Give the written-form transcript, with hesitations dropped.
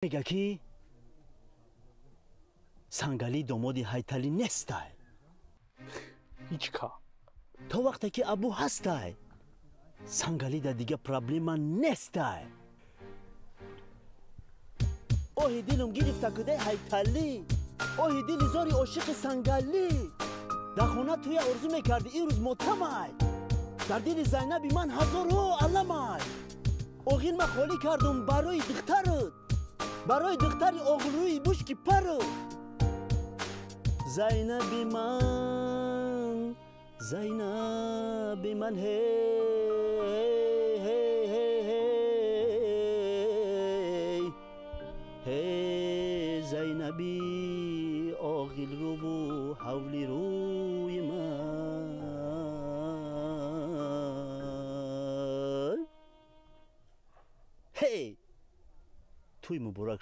میگه که سنگالی دامادی هایتالی نستای هیچ کا تا وقتی که ابو هستای سنگالی دا دیگه پرابلم نستای اوه دیلم گرفته کده هایتالی اوه دیل زاری عاشق سنگالی در خونه توی ارزو میکردی این روز متمای در دیل زینبی من هزارو علمای اوغین ما خالی کردم برای دخترت برای دختری اغلوی بوشکی پرو زینبی من هی هی زینبی آغل رو و حولی روی من هی توی مبارک